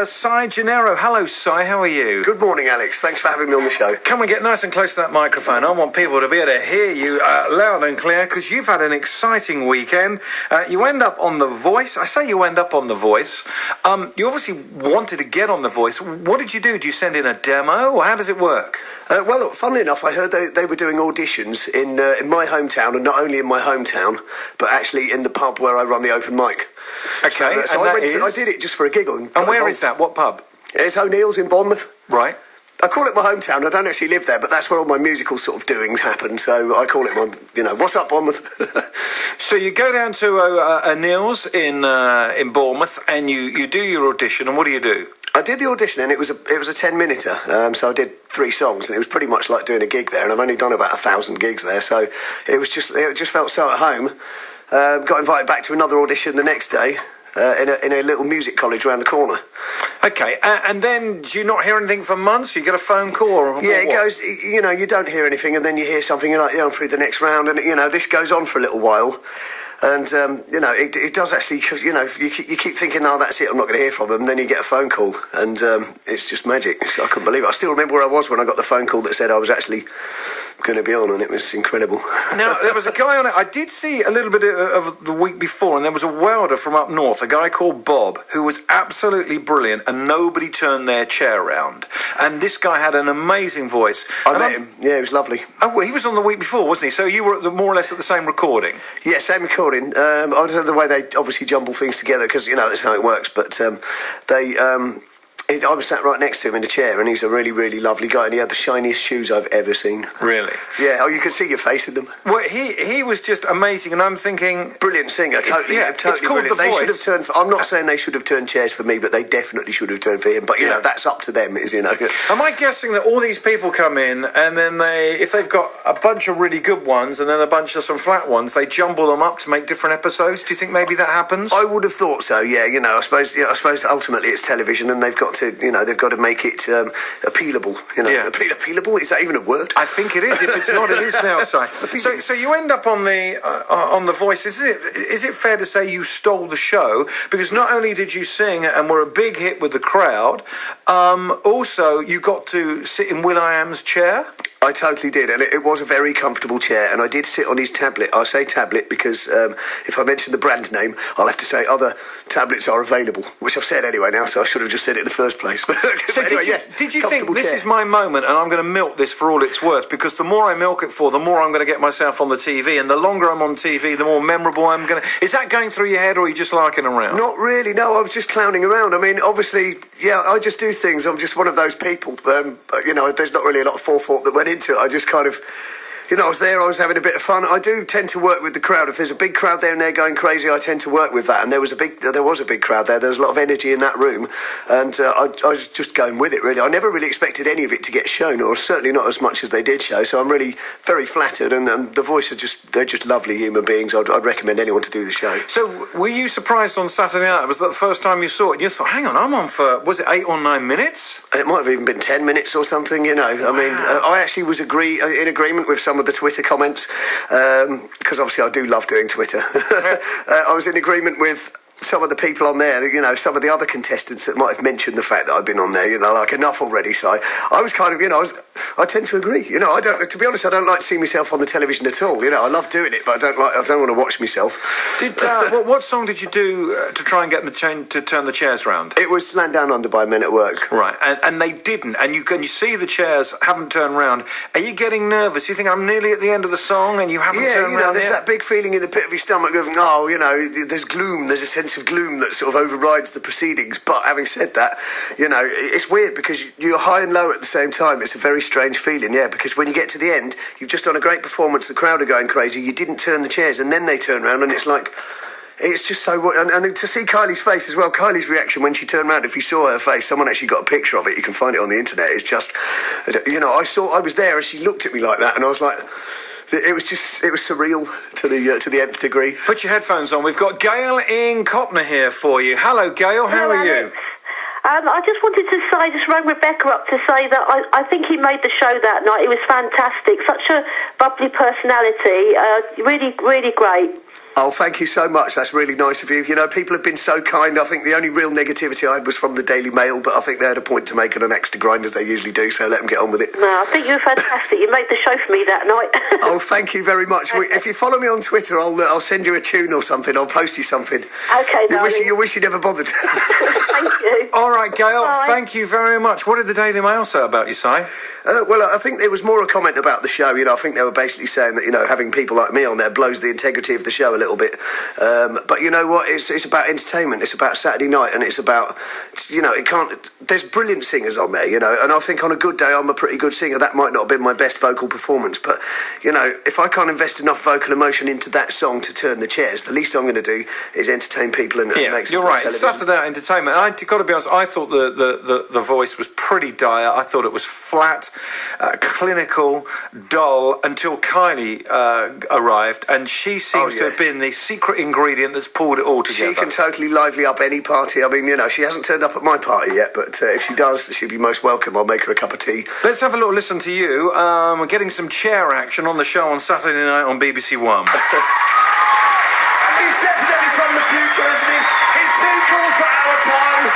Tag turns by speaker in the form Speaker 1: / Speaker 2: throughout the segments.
Speaker 1: Si Genaro. Hello, Si. How are you?
Speaker 2: Good morning, Alex. Thanks for having me on the show.
Speaker 1: Come and get nice and close to that microphone. I want people to be able to hear you loud and clear because you've had an exciting weekend. You end up on The Voice. I say you end up on The Voice. You obviously wanted to get on The Voice. What did you do? Did you send in a demo, or how does it work?
Speaker 2: Well, funnily enough, I heard they were doing auditions in my hometown, and not only in my hometown, but actually in the pub where I run the open mic.
Speaker 1: Okay,
Speaker 2: so I did it just for a giggle.
Speaker 1: And where is that? What pub?
Speaker 2: It's O'Neill's in Bournemouth.
Speaker 1: Right.
Speaker 2: I call it my hometown. I don't actually live there, but that's where all my musical sort of doings happen. So I call it my, what's up, Bournemouth?
Speaker 1: So you go down to O'Neill's in Bournemouth, and you do your audition. And what do?
Speaker 2: I did the audition, and it was a 10-minute. So I did 3 songs, and it was pretty much like doing a gig there. And I've only done about 1,000 gigs there, so it just felt so at home. Got invited back to another audition the next day in a little music college around the corner.
Speaker 1: Okay, and then do you not hear anything for months? You get a phone call? Or
Speaker 2: it goes, you don't hear anything, and then you hear something, you're like, I'm through the next round, and, this goes on for a little while. And, it does actually, you keep thinking, oh, that's it, I'm not going to hear from them. And then you get a phone call, and it's just magic. I couldn't believe it. I still remember where I was when I got the phone call that said I was actually going to be on, and it was incredible.
Speaker 1: Now, there was a guy on it. I did see a little bit of the week before, and there was a welder from up north, a guy called Bob, who was absolutely brilliant, and nobody turned their chair around. And this guy had an amazing voice.
Speaker 2: I met him. Yeah, he was lovely.
Speaker 1: Oh, well, he was on the week before, wasn't he? So you were more or less at the same recording?
Speaker 2: Yeah, same recording. I don't know the way they obviously jumble things together, because, that's how it works. But I was sat right next to him in a chair, and he's a really, really lovely guy, and he had the shiniest shoes I've ever seen.
Speaker 1: Really?
Speaker 2: Yeah, you could see your face in them.
Speaker 1: Well, he was just amazing, and I'm thinking...
Speaker 2: Brilliant singer, totally.
Speaker 1: It's called
Speaker 2: brilliant.
Speaker 1: The Voice.
Speaker 2: They should have turned... I'm not saying they should have turned chairs for me, but they definitely should have turned for him. But, that's up to them,
Speaker 1: Am I guessing that all these people come in, and then if they've got a bunch of really good ones, and then a bunch of some flat ones, they jumble them up to make different episodes? Do you think maybe that happens?
Speaker 2: I would have thought so, yeah. I suppose ultimately it's television, and they've got to make it appealable. Appealable, is that even a word?
Speaker 1: I think it is. If it's not, it is now. So you end up on the Voice. Is it fair to say you stole the show? Because not only did you sing and were a big hit with the crowd, also you got to sit in will.i.am's chair.
Speaker 2: I totally did, and it was a very comfortable chair, and I did sit on his tablet. I say tablet because if I mention the brand name, I'll have to say other tablets are available, which I've said anyway now, so I should have just said it in the first place.
Speaker 1: So anyway, did you think this is my moment, and I'm going to milk this for all it's worth, because the more I milk it for, the more I'm going to get myself on the TV, and the longer I'm on TV, the more memorable I'm going to... Is that going through your head, or are you just larking around?
Speaker 2: Not really, no, I was just clowning around. I mean, obviously, I just do things. I'm just one of those people. There's not really a lot of forethought that went into it. I just kind of... I was there, I was having a bit of fun. I do tend to work with the crowd. If there's a big crowd there and they're going crazy, I tend to work with that. And there was a big crowd there. There was a lot of energy in that room. And I was just going with it, really. I never really expected any of it to get shown, or certainly not as much as they did show. So I'm really very flattered. And The Voice they're just lovely human beings. I'd recommend anyone to do the show. So
Speaker 1: were you surprised on Saturday night? Was that the first time you saw it? And you thought, hang on, I'm on for, was it 8 or 9 minutes?
Speaker 2: It might have even been 10 minutes or something, Wow. I mean, I actually was in agreement with some of the Twitter comments, because obviously I do love doing Twitter. I was in agreement with some of the people on there, some of the other contestants that might have mentioned the fact that I've been on there, like enough already. So I was kind of, I tend to agree. I don't, to be honest, I don't like to see myself on the television at all. I love doing it, but I don't want to watch myself.
Speaker 1: What song did you do to try and get them to turn the chairs round?
Speaker 2: It was Land Down Under by Men at Work.
Speaker 1: Right, and they didn't, and you see the chairs haven't turned round. Are you getting nervous? You think I'm nearly at the end of the song and you haven't turned round
Speaker 2: there's
Speaker 1: yet?
Speaker 2: that big feeling in the pit of your stomach of, there's gloom, there's a sense of gloom that sort of overrides the proceedings. But having said that, it's weird because you're high and low at the same time. It's a very strange feeling, because when you get to the end, you've just done a great performance, the crowd are going crazy, you didn't turn the chairs, and then they turn around, and it's like... It's just so... And to see Kylie's face as well, Kylie's reaction when she turned around, if you saw her face, someone actually got a picture of it, you can find it on the internet, it's just... I was there and she looked at me like that, and I was like... It was surreal to the nth degree.
Speaker 1: Put your headphones on. We've got Gail in Copner here for you. Hello, Gail. How are you?
Speaker 3: I just wanted to say, I just rang Rebecca up to say that I think he made the show that night. It was fantastic. Such a bubbly personality. Really, really great.
Speaker 2: Oh, thank you so much. That's really nice of you. You know, people have been so kind. I think the only real negativity I had was from the Daily Mail, but I think they had a point to make on an extra grind as they usually do, so let them get on with it.
Speaker 3: No, I think you were fantastic. You made the show for me that night.
Speaker 2: Oh, thank you very much. If you follow me on Twitter, I'll send you a tune or something. I'll post you something.
Speaker 3: Okay,
Speaker 2: You wish you never bothered.
Speaker 3: Thank you.
Speaker 1: All right, Gail,
Speaker 3: Bye.
Speaker 1: thank you very much. What did the Daily Mail say about you, Si?
Speaker 2: Well, I think there was more a comment about the show. You know, I think they were basically saying that, you know, having people like me on there blows the integrity of the show a little bit. But you know what? It's about entertainment. It's about Saturday night, and it's about, you know, there's brilliant singers on there, you know, and I think on a good day I'm a pretty good singer. That might not have been my best vocal performance, but, you know, if I can't invest enough vocal emotion into that song to turn the chairs, the least I'm going to do is entertain people and make some
Speaker 1: you're right.
Speaker 2: television.
Speaker 1: Saturday Night Entertainment. I've got to be honest, I thought the voice was pretty dire. I thought it was flat, clinical, dull, until Kylie arrived, and she seems to have been the secret ingredient that's pulled it all together.
Speaker 2: She can totally lively up any party. I mean, you know, she hasn't turned up at my party yet, but if she does, she'll be most welcome. I'll make her a cup of tea.
Speaker 1: Let's have a little listen to you. We're getting some chair action on the show on Saturday night on BBC One.
Speaker 2: He's definitely from the future, isn't he? He's too cool for our time.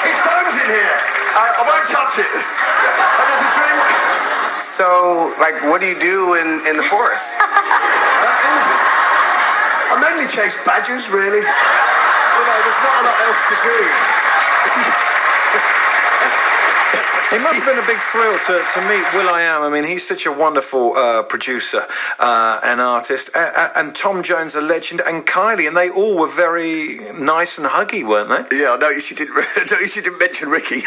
Speaker 2: His phone's in here. I won't touch it. And there's a drink.
Speaker 4: So, like, what do you do in the forest?
Speaker 2: I mainly chase badgers, really. You know, there's not a lot else to do.
Speaker 1: It must have been a big thrill to meet will.i.am. I mean, he's such a wonderful producer and artist. And Tom Jones, a legend, and Kylie, and they all were very nice and huggy, weren't they?
Speaker 2: Yeah, I noticed you didn't mention Ricky.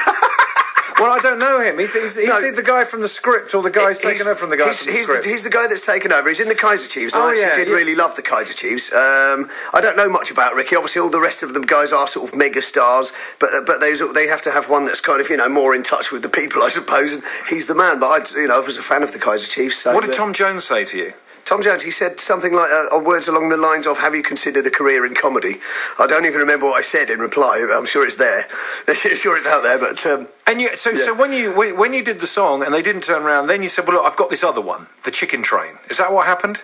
Speaker 1: Well, I don't know him. He's the guy from the script, or the guy's taken over from the guy from the script.
Speaker 2: He's the guy that's taken over. He's in the Kaiser Chiefs. I actually did really love the Kaiser Chiefs. I don't know much about Ricky. Obviously, all the rest of them guys are sort of mega stars, but they have to have one that's kind of, you know, more in touch with the people, I suppose. And he's the man. But I was a fan of the Kaiser Chiefs. So,
Speaker 1: what did Tom Jones say to you?
Speaker 2: Tom Jones, he said something like words along the lines of, have you considered a career in comedy? I don't even remember what I said in reply. I'm sure it's there. I'm sure it's out there, but...
Speaker 1: So when you did the song and they didn't turn around, then you said, well, look, I've got this other one, The Chicken Train. Is that what happened?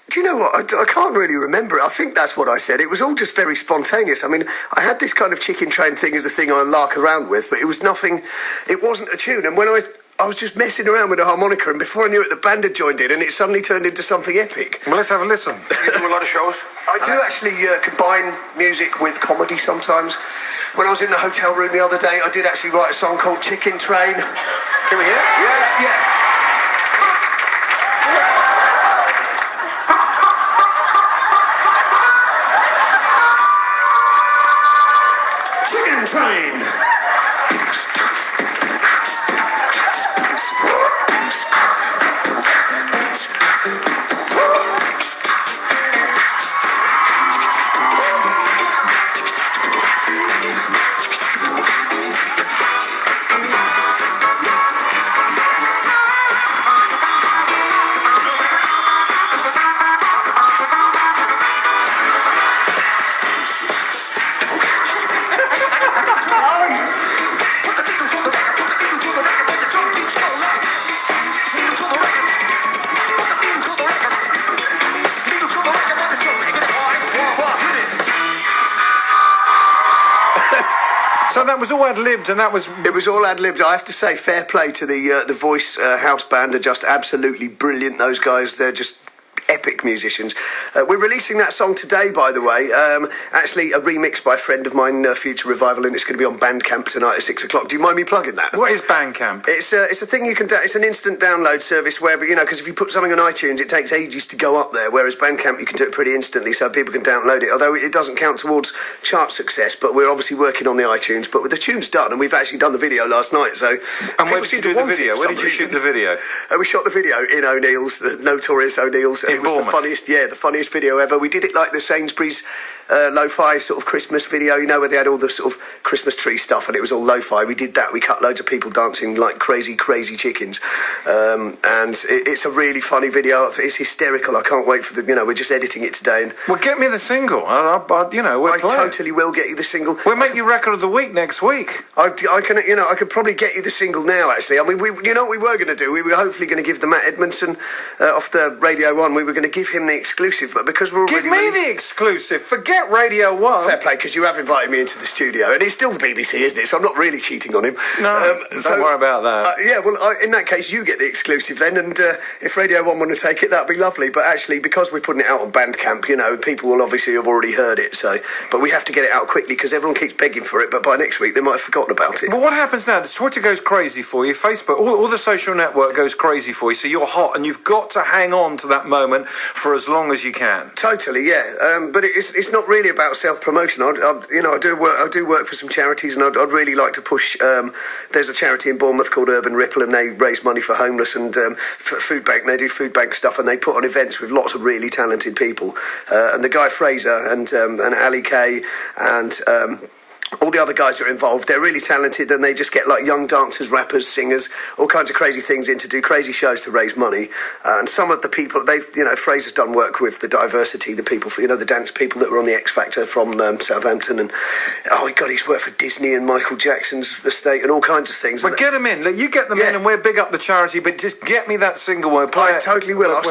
Speaker 2: Do you know what? I can't really remember it. I think that's what I said. It was all just very spontaneous. I mean, I had this kind of chicken train thing as a thing I lark around with, but it was nothing... It wasn't a tune. And when I was just messing around with the harmonica, and before I knew it, the band had joined in, and it suddenly turned into something epic.
Speaker 1: Well, let's have a listen.
Speaker 4: You do a lot of shows?
Speaker 2: I do actually combine music with comedy sometimes. When I was in the hotel room the other day, I did actually write a song called Chicken Train.
Speaker 4: Can we hear it?
Speaker 2: Yes, yeah. Chicken Train.
Speaker 1: So that was all ad-libbed, and that was...
Speaker 2: It was all ad-libbed. I have to say, fair play to the Voice house band. Are just absolutely brilliant, those guys. They're just epic musicians. We're releasing that song today, by the way. Actually, a remix by a friend of mine, Future Revival, and it's going to be on Bandcamp tonight at 6 o'clock. Do you mind me plugging that?
Speaker 1: What is Bandcamp?
Speaker 2: It's a thing you can... It's an instant download service where, you know, because if you put something on iTunes, it takes ages to go up there, whereas Bandcamp, you can do it pretty instantly, so people can download it. Although it doesn't count towards chart success, but we're obviously working on the iTunes. But with the tunes done, and we've actually done the video last night, so...
Speaker 1: And where did you do the video? Where did you shoot the video?
Speaker 2: We shot the video in O'Neill's, the notorious O'Neill's. And it was the funniest video ever. We did it like the Sainsbury's lo-fi sort of Christmas video, you know, where they had all the sort of Christmas tree stuff and it was all lo-fi. We did that. We cut loads of people dancing like crazy chickens. And it's a really funny video. It's hysterical. I can't wait for the, you know, we're just editing it today. And
Speaker 1: well, get me the single. I
Speaker 2: totally will get you the single.
Speaker 1: We'll make you record of the week next week.
Speaker 2: I could probably get you the single now, actually. I mean, you know what we were going to do? We were hopefully going to give the Matt Edmondson off the Radio 1, we were we're going to give him the exclusive, but because we're
Speaker 1: Give
Speaker 2: already
Speaker 1: me the exclusive. Forget Radio 1.
Speaker 2: fair play, because you have invited me into the studio, and it's still the BBC, isn't it? So I'm not really cheating on him.
Speaker 1: No, don't worry about that.
Speaker 2: Yeah, well, in that case, you get the exclusive then, and if Radio 1 want to take it, that'd be lovely. But actually, because we're putting it out on Bandcamp, you know, people will obviously have already heard it, so... But we have to get it out quickly, because everyone keeps begging for it, but by next week, they might have forgotten about it.
Speaker 1: But what happens now? Twitter goes crazy for you, Facebook, all the social network goes crazy for you, so you're hot, and you've got to hang on to that moment for as long as you can.
Speaker 2: Totally, yeah. But it's not really about self-promotion. I do work for some charities, and I'd really like to push. There's a charity in Bournemouth called Urban Ripple, and they raise money for homeless and for food bank. They do food bank stuff, and they put on events with lots of really talented people. And the guy Fraser and Ali Kay and. All the other guys that are involved, they're really talented, and they just get like young dancers, rappers, singers, all kinds of crazy things in to do crazy shows to raise money. And some of the people, Fraser's done work with the diversity, the people, the dance people that were on the X Factor from Southampton, and oh God, he's worked for Disney and Michael Jackson's estate and all kinds of things.
Speaker 1: But get them in, you get them in, and we'll big up the charity. But just get me that single one.
Speaker 2: I totally will.
Speaker 1: I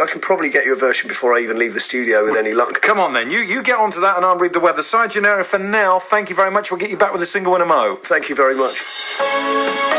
Speaker 2: can probably get you a version before I even leave the studio with any luck.
Speaker 1: Come on then, you get onto that, and I'll read the weather. Si Genaro for now. Thank you very much. We'll get you back with a single in a mo.
Speaker 2: Thank you very much.